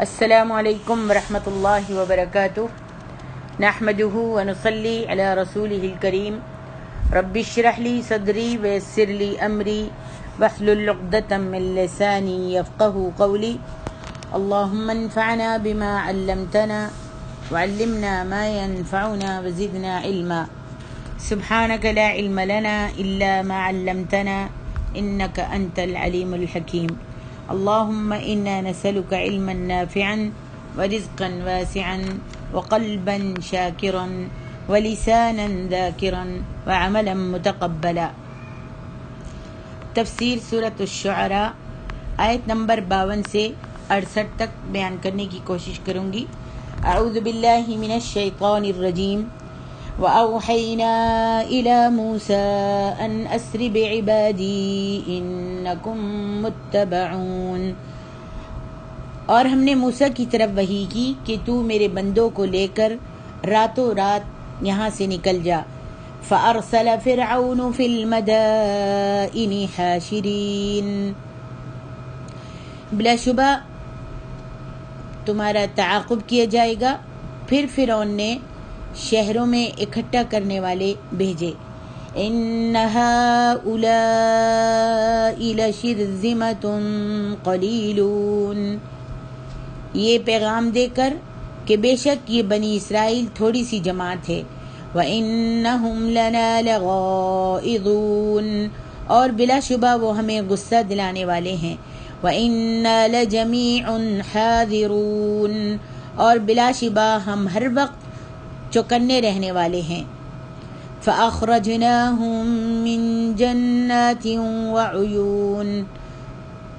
السلام علیکم ورحمۃ اللہ وبرکاتہ نحمده ونصلی علی رسولہ الکریم رب اشرح لی صدری ویسر لی امری واحلل عقدۃ من لسانی یفقہوا قولی اللہم انفعنا بما علمتنا وعلمنا ما ينفعنا وزدنا علما سبحانک لا علم لنا الا ما علمتنا انک انت العلیم الحکیم اللهم إنا نسألك علما نافعا ورزقا واسعا وقلبا شاكرا ولسانا ذاكرا وعملا متقبلا۔ تفسیر سورۃ الشعراء آیت نمبر 52 سے 68 تک بیان کرنے کی کوشش کروں گی۔ اعوذ باللہ من الشیطان الرجیم وَأَوْحَيْنَا إِلَى مُوسَىٰ أَنْ أَسْرِ بِعِبَادِي إِنَّكُمْ مُتَّبَعُونَ، اور ہم نے موسیٰ کی طرف وحی کی کہ تو میرے بندوں کو لے کر راتوں رات یہاں سے نکل جا۔ فَأَرْسَلَ فِرْعَوْنُ فِي الْمَدَائِنِ حَاشِرِينَ، بلا شبہ تمہارا تعاقب کیا جائے گا۔ پھر فرعون نے شہروں میں اکٹھا کرنے والے بھیجے۔ ان هؤلاء لشرذمة قلیلون، یہ پیغام دے کر کہ بے شک یہ بنی اسرائیل تھوڑی سی جماعت ہے۔ وَإِنَّهُمْ لَنَا لَغَائِظُونَ، اور بلا شبہ وہ ہمیں غصہ دلانے والے ہیں۔ وَإِنَّا لَجَمِيعٌ حَاذِرُونَ، اور بلا شبہ ہم ہر وقت چوکنے رہنے والے ہیں۔ فَأَخْرَجْنَاهُمْ مِنْ جَنَّاتٍ وَعُيُونٍ،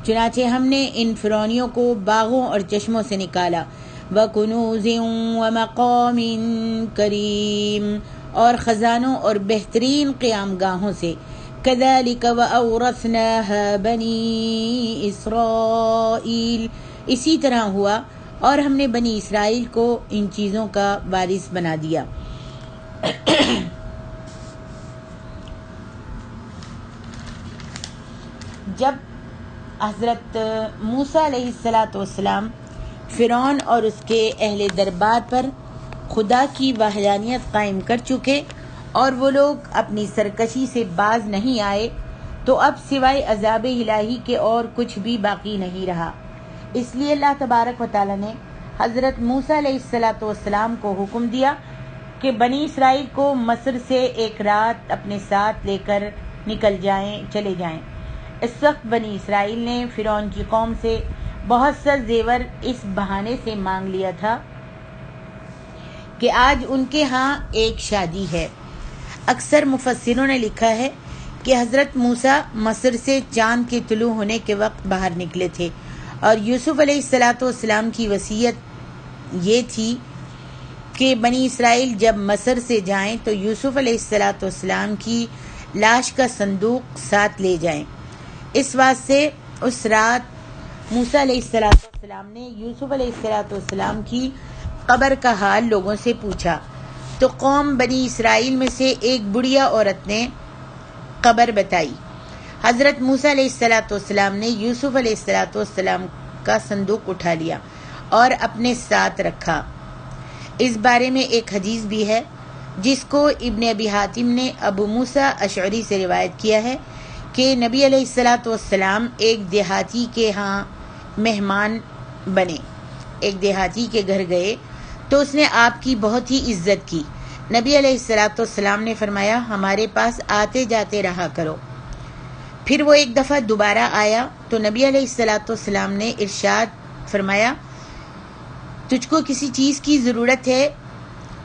چنانچہ ہم نے ان فرعونیوں کو باغوں اور چشموں سے نکالا۔ وَكُنُوزٍ وَمَقَامٍ كَرِيمٍ، اور خزانوں اور بہترین قیام گاہوں سے۔ كَذَلِكَ وَأَوْرَثْنَاهَا بَنِي إِسْرَائِيلَ، اسی طرح ہوا اور ہم نے بنی اسرائیل کو ان چیزوں کا وارث بنا دیا۔ جب حضرت موسیٰ علیہ السلام فرعون اور اس کے اہل دربار پر خدا کی وحدانیت قائم کر چکے اور وہ لوگ اپنی سرکشی سے باز نہیں آئے، تو اب سوائے عذاب الہی کے اور کچھ بھی باقی نہیں رہا۔ اس لیے اللہ تبارک و تعالیٰ نے حضرت موسیٰ علیہ السلام کو حکم دیا کہ بنی اسرائیل کو مصر سے ایک رات اپنے ساتھ لے کر چلے جائیں۔ اس وقت بنی اسرائیل نے فرعون کی قوم سے بہت سا زیور اس بہانے سے مانگ لیا تھا کہ آج ان کے ہاں ایک شادی ہے۔ اکثر مفسروں نے لکھا ہے کہ حضرت موسیٰ مصر سے چاند کے طلوع ہونے کے وقت باہر نکلے تھے، اور یوسف علیہ السلام کی وصیت یہ تھی کہ بنی اسرائیل جب مصر سے جائیں تو یوسف علیہ السلام کی لاش کا صندوق ساتھ لے جائیں۔ اس واسطے اس رات موسیٰ علیہ السلام نے یوسف علیہ السلام کی قبر کا حال لوگوں سے پوچھا، تو قوم بنی اسرائیل میں سے ایک بڑھیا عورت نے قبر بتائی۔ حضرت موسیٰ علیہ السلام نے یوسف علیہ السلام کا صندوق اٹھا لیا اور اپنے ساتھ رکھا۔ اس بارے میں ایک حدیث بھی ہے جس کو ابن ابی حاتم نے ابو موسیٰ اشعری سے روایت کیا ہے کہ نبی علیہ السلام ایک دیہاتی کے ہاں مہمان بنے، ایک دیہاتی کے گھر گئے تو اس نے آپ کی بہت ہی عزت کی۔ نبی علیہ السلام نے فرمایا ہمارے پاس آتے جاتے رہا کرو۔ پھر وہ ایک دفعہ دوبارہ آیا تو نبی علیہ السلام نے ارشاد فرمایا تجھ کو کسی چیز کی ضرورت ہے؟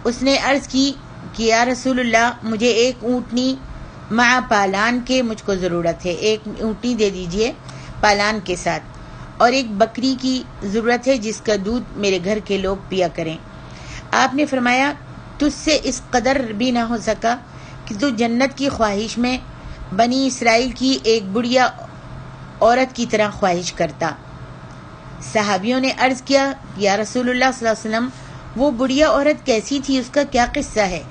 اس نے عرض کی کہ یا رسول اللہ مجھے ایک اونٹنی مع پالان کے مجھ کو ضرورت ہے، ایک اونٹنی دے دیجئے پالان کے ساتھ، اور ایک بکری کی ضرورت ہے جس کا دودھ میرے گھر کے لوگ پیا کریں۔ آپ نے فرمایا تجھ سے اس قدر بھی نہ ہو سکا کہ تو جنت کی خواہش میں بنی اسرائیل کی ایک بڑھیا عورت کی طرح خواہش کرتا۔ صحابیوں نے عرض کیا یا رسول اللہ صلی اللہ علیہ وسلم وہ بڑھیا عورت کیسی تھی، اس کا کیا قصہ ہے؟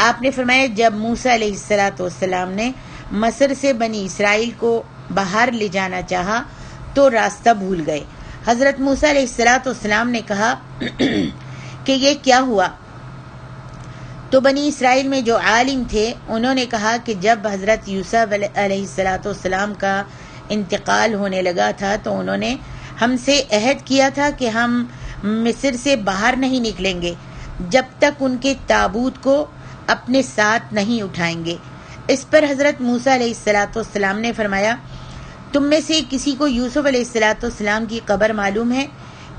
آپ نے فرمایا جب موسیٰ علیہ السلام نے مصر سے بنی اسرائیل کو باہر لے جانا چاہا تو راستہ بھول گئے۔ حضرت موسیٰ علیہ السلام نے کہا کہ یہ کیا ہوا؟ تو بنی اسرائیل میں جو عالم تھے انہوں نے کہا کہ جب حضرت یوسف علیہ السلام کا انتقال ہونے لگا تھا تو انہوں نے ہم سے عہد کیا تھا کہ ہم مصر سے باہر نہیں نکلیں گے جب تک ان کے تابوت کو اپنے ساتھ نہیں اٹھائیں گے۔ اس پر حضرت موسیٰ علیہ السلام نے فرمایا، تم میں سے کسی کو یوسف علیہ السلام کی قبر معلوم ہے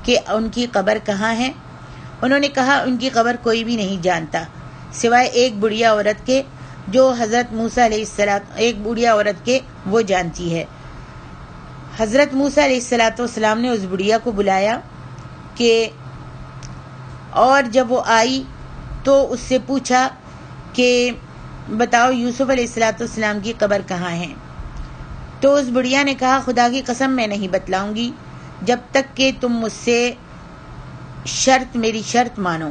کہ ان کی قبر کہاں ہے؟ انہوں نے کہا، ان کی قبر کوئی بھی نہیں جانتا سوائے ایک بڑھیا عورت کے جو حضرت موسیٰ علیہ السلام وہ جانتی ہے۔ حضرت موسیٰ علیہ السلام نے اس بڑھیا کو بلایا اور جب وہ آئی تو اس سے پوچھا کہ بتاؤ یوسف علیہ السلام کی قبر کہاں ہے؟ تو اس بڑھیا نے کہا، خدا کی قسم میں نہیں بتلاؤں گی جب تک کہ تم مجھ سے میری شرط مانو۔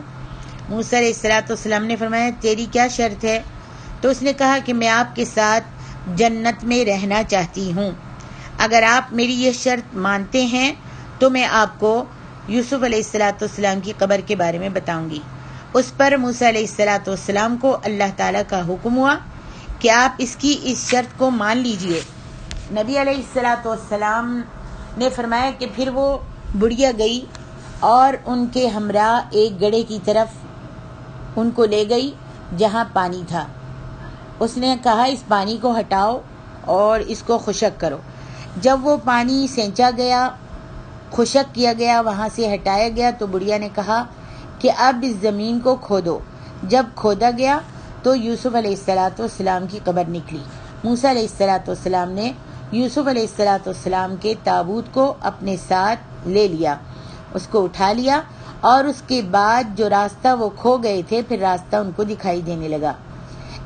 موسیٰ علیہ السلام نے فرمایا، تیری کیا شرط ہے؟ تو اس نے کہا کہ میں آپ کے ساتھ جنت میں رہنا چاہتی ہوں، اگر آپ میری یہ شرط مانتے ہیں تو میں آپ کو یوسف علیہ السلام کی قبر کے بارے میں بتاؤں گی۔ اس پر موسیٰ علیہ السلام کو اللہ تعالیٰ کا حکم ہوا کہ آپ اس شرط کو مان لیجئے۔ نبی علیہ السلام نے فرمایا کہ پھر وہ بڑھیا گئی اور ان کے ہمراہ ایک گڑھے کی طرف ان کو لے گئی جہاں پانی تھا۔ اس نے کہا، اس پانی کو ہٹاؤ اور اس کو خشک کرو۔ جب وہ پانی سینچا گیا، خشک کیا گیا، وہاں سے ہٹایا گیا تو بڑھیا نے کہا کہ اب اس زمین کو کھودو۔ جب کھودا گیا تو یوسف علیہ السلام کی قبر نکلی۔ موسیٰ علیہ السلام نے یوسف علیہ السلام کے تابوت کو اپنے ساتھ لے لیا، اس کو اٹھا لیا، اور اس کے بعد جو راستہ وہ کھو گئے تھے پھر راستہ ان کو دکھائی دینے لگا۔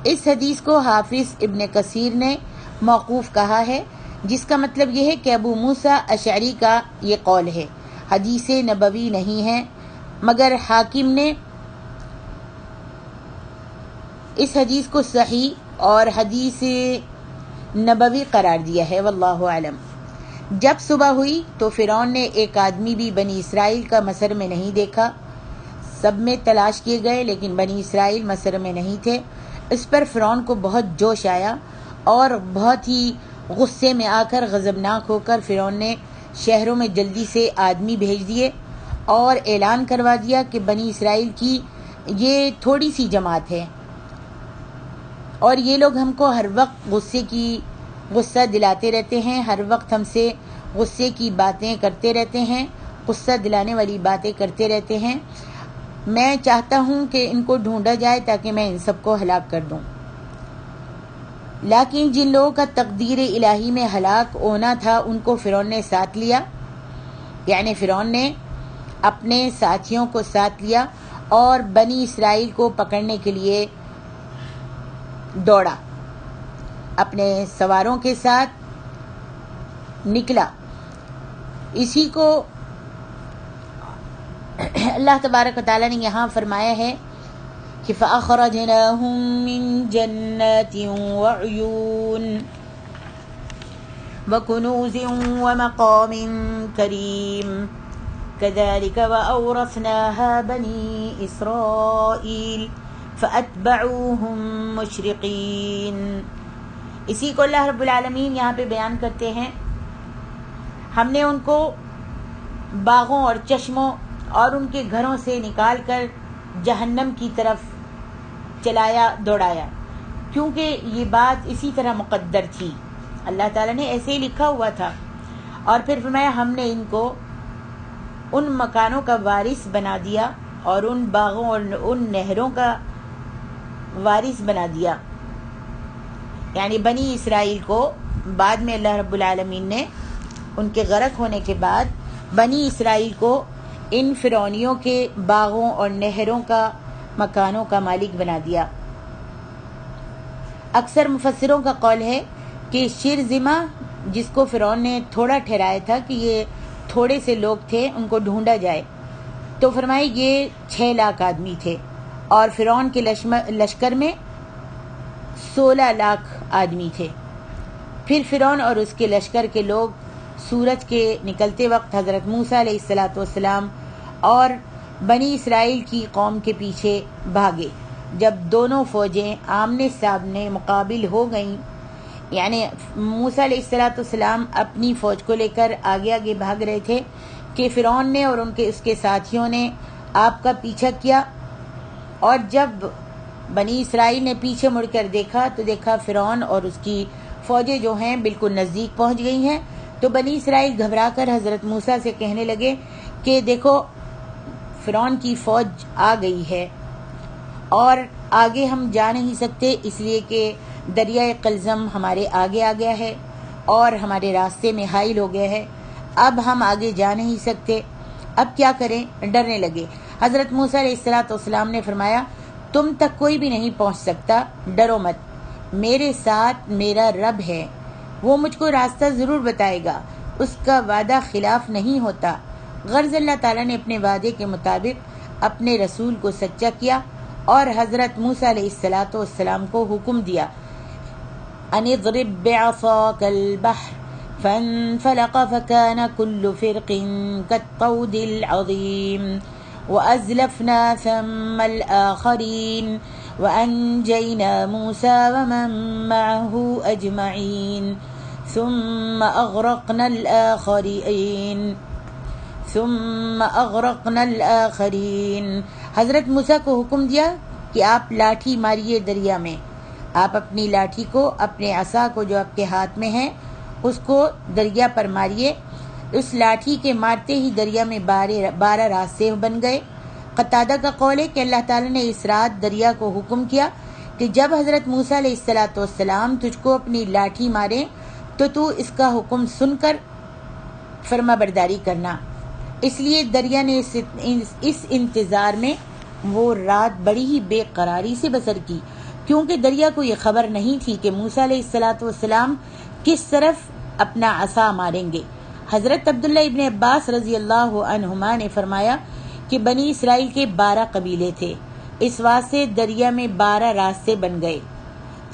اس حدیث کو حافظ ابن کثیر نے موقوف کہا ہے، جس کا مطلب یہ ہے کہ ابو موسیٰ اشعری کا یہ قول ہے، حدیث نبوی نہیں ہے، مگر حاکم نے اس حدیث کو صحیح اور حدیث نبوی قرار دیا ہے، واللہ اعلم۔ جب صبح ہوئی تو فرعون نے ایک آدمی بھی بنی اسرائیل کا مصر میں نہیں دیکھا۔ سب میں تلاش کیے گئے لیکن بنی اسرائیل مصر میں نہیں تھے۔ اس پر فرعون کو بہت جوش آیا اور بہت ہی غصے میں آ کر غضبناک ہو کر فرعون نے شہروں میں جلدی سے آدمی بھیج دیے اور اعلان کروا دیا کہ بنی اسرائیل کی یہ تھوڑی سی جماعت ہے اور یہ لوگ ہم کو ہر وقت غصہ دلاتے رہتے ہیں، ہر وقت ہم سے غصے کی باتیں کرتے رہتے ہیں، غصہ دلانے والی باتیں کرتے رہتے ہیں۔ میں چاہتا ہوں کہ ان کو ڈھونڈا جائے تاکہ میں ان سب کو ہلاک کر دوں۔ لیکن جن لوگوں کا تقدیر الہی میں ہلاک ہونا تھا ان کو فرعون نے ساتھ لیا، یعنی فرعون نے اپنے ساتھیوں کو ساتھ لیا اور بنی اسرائیل کو پکڑنے کے لیے دوڑا، اپنے سواروں کے ساتھ نکلا۔ اسی کو اللہ تبارک و تعالیٰ نے یہاں فرمایا ہے کہ فَأَخْرَجْنَاهُم مِّن جَنَّاتٍ وَعُيُونٍ وَكُنُوزٍ وَمَقَامٍ كَرِيمٍ كَذَلِكَ وَأَوْرَثْنَاهَا بَنِي إِسْرَائِيلَ فَأَتْبَعُوهُم مُشْرِقِينَ۔ اسی کو اللہ رب العالمین یہاں پہ بیان کرتے ہیں، ہم نے ان کو باغوں اور چشموں اور ان کے گھروں سے نکال کر جہنم کی طرف چلایا، دوڑایا، کیونکہ یہ بات اسی طرح مقدر تھی، اللہ تعالیٰ نے ایسے ہی لکھا ہوا تھا۔ اور پھر فرمایا ہم نے ان کو ان مکانوں کا وارث بنا دیا اور ان باغوں اور ان نہروں کا وارث بنا دیا، یعنی بنی اسرائیل کو بعد میں اللہ رب العالمین نے ان کے غرق ہونے کے بعد بنی اسرائیل کو ان فرعونیوں کے باغوں اور نہروں کا، مکانوں کا مالک بنا دیا۔ اکثر مفسروں کا قول ہے کہ شرذمہ، جس کو فرعون نے تھوڑا ٹھہرایا تھا کہ یہ تھوڑے سے لوگ تھے، ان کو ڈھونڈا جائے، تو فرمائے یہ 6 لاکھ آدمی تھے اور فرعون کے لشکر میں 16 لاکھ آدمی تھے۔ پھر فرعون اور اس کے لشکر کے لوگ سورج کے نکلتے وقت حضرت موسیٰ علیہ السلام اور بنی اسرائیل کی قوم کے پیچھے بھاگے۔ جب دونوں فوجیں آمنے سامنے مقابل ہو گئیں، یعنی موسیٰ علیہ السلام اپنی فوج کو لے کر آگے آگے بھاگ رہے تھے کہ فرعون نے اور اس کے ساتھیوں نے آپ کا پیچھا کیا، اور جب بنی اسرائیل نے پیچھے مڑ کر دیکھا تو دیکھا فرعون اور اس کی فوجیں جو ہیں بالکل نزدیک پہنچ گئی ہیں۔ تو بنی اسرائیل گھبرا کر حضرت موسیٰ سے کہنے لگے کہ دیکھو فرعون کی فوج آ گئی ہے اور آگے ہم جا نہیں سکتے، اس لیے کہ دریائے قلزم ہمارے آگے آ گیا ہے اور ہمارے راستے میں حائل ہو گیا ہے، اب ہم آگے جا نہیں سکتے، اب کیا کریں؟ ڈرنے لگے۔ حضرت موسیٰ علیہ السلام نے فرمایا تم تک کوئی بھی نہیں پہنچ سکتا، ڈرو مت، میرے ساتھ میرا رب ہے، وہ مجھ کو راستہ ضرور بتائے گا، اس کا وعدہ خلاف نہیں ہوتا۔ غرض اللہ تعالیٰ نے اپنے وعدے کے مطابق اپنے رسول کو سچا کیا اور حضرت موسیٰ علیہ السلام کو حکم دیا ان اضرب بعصاك البحر فانفلق فكان كل فرق كالطود العظيم وأزلفنا ثم الآخرين وأنجينا موسى ومن معه أجمعين ثم أغرقنا الآخرين۔ حضرت موسیٰ کو حکم دیا کہ آپ لاٹھی ماریے دریا میں، آپ اپنی لاٹھی کو، اپنے عصا کو جو آپ کے ہاتھ میں ہے اس کو دریا پر ماریے۔ اس لاٹھی کے مارتے ہی دریا میں 12 راستے بن گئے۔ قتادہ کا قول ہے کہ اللہ تعالیٰ نے اس رات دریا کو حکم کیا کہ جب حضرت موسیٰ علیہ السلام تجھ کو اپنی لاٹھی مارے تو اس کا حکم سن کر فرما برداری کرنا۔ اس لیے دریا نے اس انتظار میں وہ رات بڑی ہی بے قراری سے بسر کی، کیونکہ دریا کو یہ خبر نہیں تھی کہ موسیٰ علیہ السلام کس طرف اپنا عصا ماریں گے۔ حضرت عبداللہ ابن عباس رضی اللہ عنہما نے فرمایا کہ بنی اسرائیل کے 12 قبیلے تھے، اس واسطے دریا میں 12 راستے بن گئے۔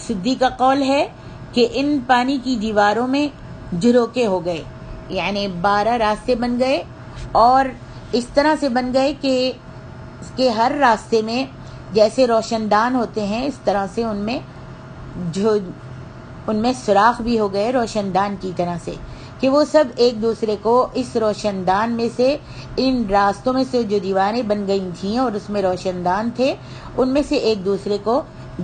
سدی کا قول ہے کہ ان پانی کی دیواروں میں جھروکے ہو گئے، یعنی 12 راستے بن گئے، اور اس طرح سے بن گئے کہ ہر راستے میں جیسے روشن دان ہوتے ہیں اس طرح سے ان میں سوراخ بھی ہو گئے روشن دان کی طرح سے، کہ وہ سب ایک دوسرے کو اس روشن دان میں سے، ان راستوں میں سے جو دیواریں بن گئی تھیں اور اس میں روشن دان تھے، ان میں سے ایک دوسرے کو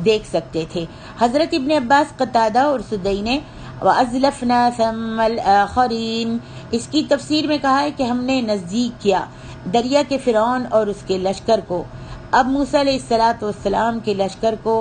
دیکھ سکتے تھے۔ حضرت ابن عباس، قتادہ اور سدی نے وَأَزْلَفْنَا ثَمَّ الْآخَرِينَ اس کی تفسیر میں کہا ہے کہ ہم نے نزدیک کیا دریا کے فرعون اور اس کے لشکر کو۔ اب موسیٰ علیہ السلام کے لشکر کو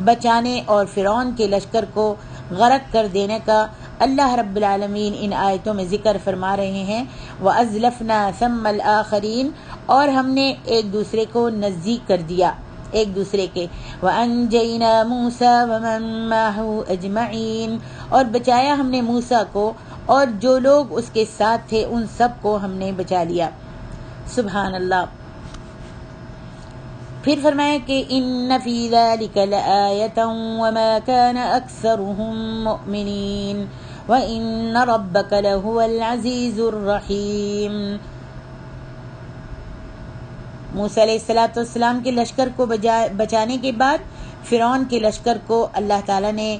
بچانے اور فرعون کے لشکر کو غرق کر دینے کا اللہ رب العالمین ان آیتوں میں ذکر فرما رہے ہیں۔ وَأَزْلَفْنَا ثَمَّ الْآخَرِينَ اور ہم نے ایک دوسرے کو نزدیک کر دیا ایک دوسرے کے۔ وَأَنْجَيْنَا مُوسَى وَمَن مَّعَهُ أَجْمَعِينَ اور بچایا ہم نے موسیٰ کو اور جو لوگ اس کے ساتھ تھے ان سب کو ہم نے بچا لیا۔ سبحان اللہ۔ پھر فرمایا کہ ان فی ذلک لآیۃ وما کان اکثرهم مؤمنین وان ربک لہو العزیز الرحیم۔ موسیٰ علیہ السلام کے لشکر کو بچانے کے بعد فرعون کے لشکر کو اللہ تعالیٰ نے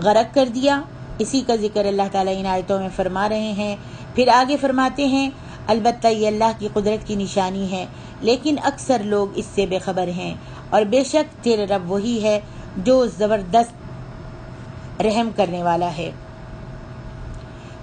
غرق کر دیا۔ اسی کا ذکر اللہ تعالیٰ ان آیتوں میں فرما رہے ہیں۔ پھر آگے فرماتے ہیں البتہ یہ اللہ کی قدرت کی نشانی ہے لیکن اکثر لوگ اس سے بے خبر ہیں، اور بے شک تیرے رب وہی ہے جو زبردست رحم کرنے والا ہے۔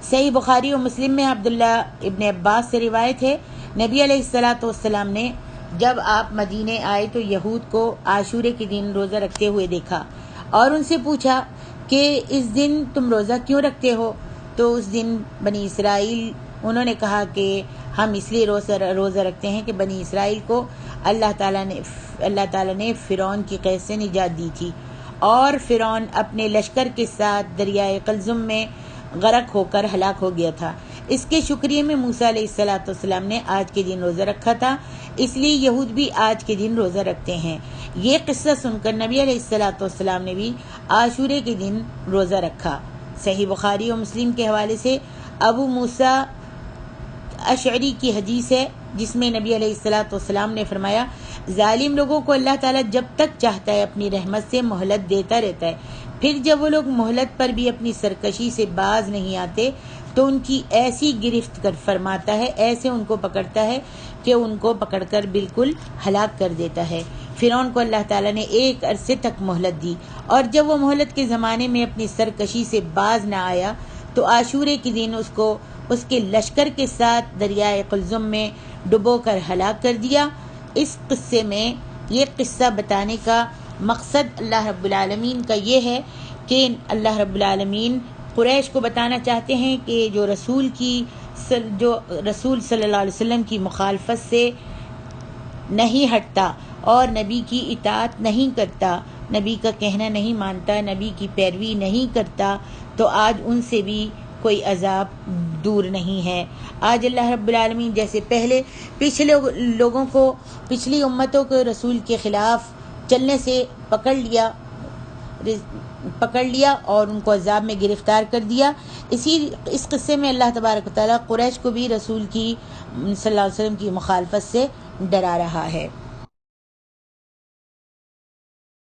صحیح بخاری و مسلم میں عبداللہ ابن عباس سے روایت ہے، نبی علیہ السلام نے جب آپ مدینے آئے تو یہود کو عاشورے کے دن روزہ رکھتے ہوئے دیکھا اور ان سے پوچھا کہ اس دن تم روزہ کیوں رکھتے ہو؟ تو اس دن بنی اسرائیل انہوں نے کہا کہ ہم اس لیے روزہ رکھتے ہیں کہ بنی اسرائیل کو اللہ تعالیٰ نے فرعون کی قید سے نجات دی تھی اور فرعون اپنے لشکر کے ساتھ دریائے قلزم میں غرق ہو کر ہلاک ہو گیا تھا۔ اس کے شکریہ میں موسیٰ علیہ السلام نے آج کے دن روزہ رکھا تھا، اس لیے یہود بھی آج کے دن روزہ رکھتے ہیں۔ یہ قصہ سن کر نبی علیہ السلام نے بھی عاشورے کے دن روزہ رکھا۔ صحیح بخاری و مسلم کے حوالے سے ابو موسیٰ اشعری کی حدیث ہے جس میں نبی علیہ الصلوۃ والسلام نے فرمایا ظالم لوگوں کو اللہ تعالیٰ جب تک چاہتا ہے اپنی رحمت سے مہلت دیتا رہتا ہے، پھر جب وہ لوگ مہلت پر بھی اپنی سرکشی سے باز نہیں آتے تو ان کی ایسی گرفت کر فرماتا ہے، ایسے ان کو پکڑتا ہے کہ ان کو پکڑ کر بالکل ہلاک کر دیتا ہے۔ فرعون کو اللہ تعالیٰ نے ایک عرصے تک مہلت دی، اور جب وہ مہلت کے زمانے میں اپنی سرکشی سے باز نہ آیا تو عاشورے کے دن اس کو اس کے لشکر کے ساتھ دریائے قلزم میں ڈبو کر ہلاک کر دیا۔ اس قصے میں یہ قصہ بتانے کا مقصد اللہ رب العالمین کا یہ ہے کہ اللہ رب العالمین قریش کو بتانا چاہتے ہیں کہ جو رسول صلی اللہ علیہ وسلم کی مخالفت سے نہیں ہٹتا اور نبی کی اطاعت نہیں کرتا، نبی کا کہنا نہیں مانتا، نبی کی پیروی نہیں کرتا، تو آج ان سے بھی کوئی عذاب دور نہیں ہے۔ آج اللہ رب العالمین جیسے پچھلے لوگوں کو، پچھلی امتوں کو رسول کے خلاف چلنے سے پکڑ لیا اور ان کو عذاب میں گرفتار کر دیا، اس قصے میں اللہ تبارک و تعالیٰ قریش کو بھی رسول کی صلی اللہ علیہ وسلم کی مخالفت سے ڈرا رہا ہے۔